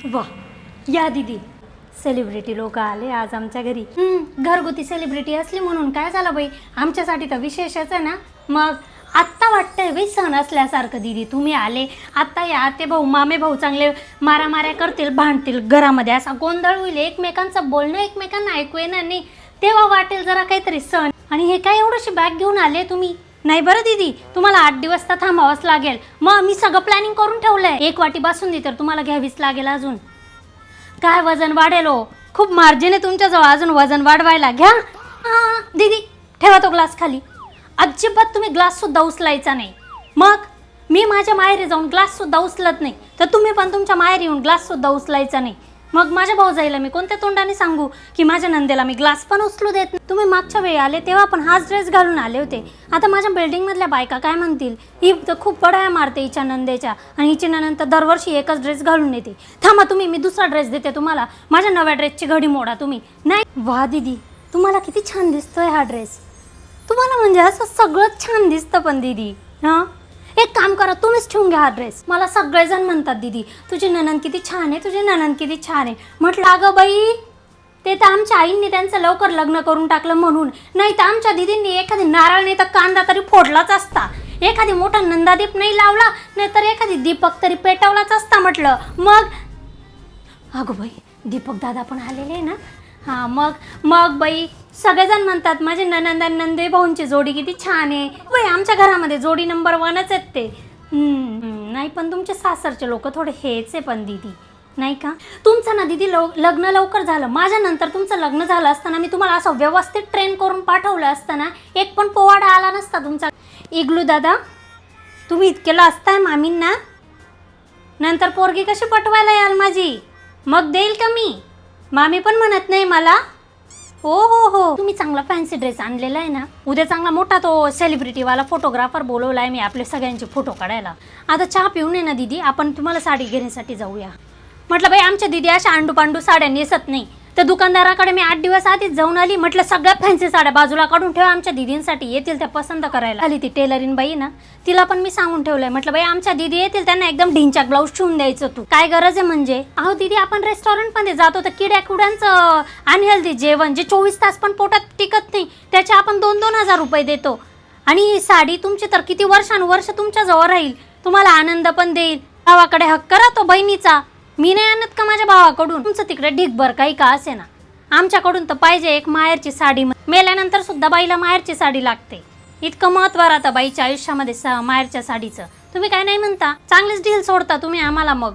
वा, या दीदी, सेलिब्रिटी लोक आले आज आमच्या घरी. घरगुती सेलिब्रिटी असली म्हणून काय झालं बाई, आमच्यासाठी तर विशेषच आहे ना. मग आत्ता वाटतंय बाई सण असल्यासारखं. दीदी तुम्ही आले आत्ता, या ते भाऊ मामे भाऊ चांगले मारामाऱ्या करतील, भांडतील घरामध्ये, असा गोंधळ होईल, एकमेकांचं बोलणं एकमेकांना ऐकू येणार नाही, तेव्हा वाटेल जरा काहीतरी सण. आणि हे काय एवढीशी बॅग घेऊन आले तुम्ही? नाही बरं दीदी, तुम्हाला 8 दिवस तर थांबावंच लागेल. मग मी सगळं प्लॅनिंग करून ठेवलंय. 1 वाटी बासुंदी तर तुम्हाला घ्यावीच लागेल. अजून काय वजन वाढेल हो, खूप मार्जिन आहे तुमच्याजवळ अजून वजन वाढवायला. घ्या. हां दीदी, ठेवा तो ग्लास खाली. अजिबात तुम्ही ग्लाससुद्धा उचलायचा नाही. मग मी माझ्या माहेरी जाऊन ग्लाससुद्धा उचलत नाही, तर तुम्ही पण तुमच्या माहेरी येऊन ग्लाससुद्धा उचलायचा नाही. मग माझ्या भाऊजाईला मी कोणत्या तोंडाने सांगू की माझ्या नंदेला मी ग्लास पण उचलू देत नाही? तुम्ही मागच्या वेळी आले तेव्हा पण हाच ड्रेस घालून आले होते. आता माझ्या बिल्डिंगमधल्या बायका काय म्हणतील, ही तर खूप बडाया मारते हिच्या नंदेच्या, आणि हिची नंद तर दरवर्षी एकच ड्रेस घालून येते. थांबा तुम्ही, मी दुसरा ड्रेस देते तुम्हाला. माझ्या नव्या ड्रेसची घडी मोडा तुम्ही. नाही. वा दीदी, तुम्हाला किती छान दिसतोय हा ड्रेस. तुम्हाला म्हणजे असं सगळंच छान दिसतं. पण दीदी हां, एक काम करा, तुम्हीच ठेवून घ्या हा ड्रेस. मला सगळेजण म्हणतात दीदी तुझी नणंद किती छान आहे, तुझी नणंद किती छान आहे. म्हटलं अगं बाई, ते तर आमच्या आईंनी त्यांचं लवकर लग्न करून टाकलं म्हणून. नाही तर आमच्या दीदींनी एखादी नारळ नाही तर कांदा तरी फोडलाच असता, एखादी मोठा नंदादीप नाही लावला, नाही तर एखादी दीपक तरी पेटवलाच असता. म्हटलं मग अगं बाई, दीपक दादा पण आलेले आहे ना. हां मग बाई, सगळेजण म्हणतात माझे ननंद आणि नंदे भाऊंची जोडी किती छान आहे. बाई आमच्या घरामध्ये जोडी नंबर 1च आहेत ते. नाही पण तुमचे सासरचे लोक थोडे हेच आहे पण दीदी, नाही का? तुमचं ना दीदी लग्न लवकर झालं. माझ्यानंतर तुमचं लग्न झालं असताना मी तुम्हाला असं व्यवस्थित ट्रेन करून पाठवलं असताना एक पण पोवाडा आला नसता तुमचा. इग्लू दादा, तुम्ही इतकेला असताय मामींना, नंतर पोरगी कशी पटवायला याल माझी? मग देईल का मी? मामी पण म्हणत नाही मला. हो, तुम्ही चांगला फॅन्सी ड्रेस आणलेला आहे ना. उद्या चांगला मोठा तो सेलिब्रिटीवाला फोटोग्राफर बोलवला आहे मी आपले सगळ्यांचे फोटो काढायला. आता चहा पिऊन ये ना दीदी, आपण तुम्हाला साडी घेण्यासाठी जाऊया. म्हटलं बाई आमच्या दीदी अशा अंडूपांडू साड्या नेसत नाही. त्या दुकानदाराकडे मी 8 दिवस आधीच जाऊन आली. म्हटलं सगळ्या फॅन्सी साड्या बाजूला काढून ठेवा, आमच्या दीदींसाठी येतील त्या पसंत करायला. आली ती टेलरिन बाई ना, तिला पण मी सांगून ठेवलंय. म्हटलं बाई आमच्या दीदी येतील, त्यांना एकदम ढिंचाक ब्लाऊज शिवून द्यायचं. तू काय गरज आहे म्हणजे? अहो दीदी, आपण रेस्टॉरंटमध्ये जातो तर किड्याकुड्यांचं अनहेल्दी जेवण जे 24 तास पण पोटात टिकत नाही, त्याचे आपण 2-2 हजार रुपये देतो. आणि ही साडी तुमची तर किती वर्षानुवर्ष तुमच्या जवळ राहील, तुम्हाला आनंद पण देईल. भावाकडे हक्क राहतो बहिणीचा. मी नाही आणत का माझ्या भावाकडून? तुमचं तिकडे ढीकभर काही का असे ना, आमच्याकडून तर पाहिजे एक माहेरची साडी. मेल्यानंतर सुद्धा बाईला माहेरची साडी लागते. इतकं महत्त्व राहतं बाईच्या आयुष्यामध्ये माहेरच्या साडीचं. तुम्ही काय नाही म्हणता? चांगलीच डील सोडता तुम्ही आम्हाला. मग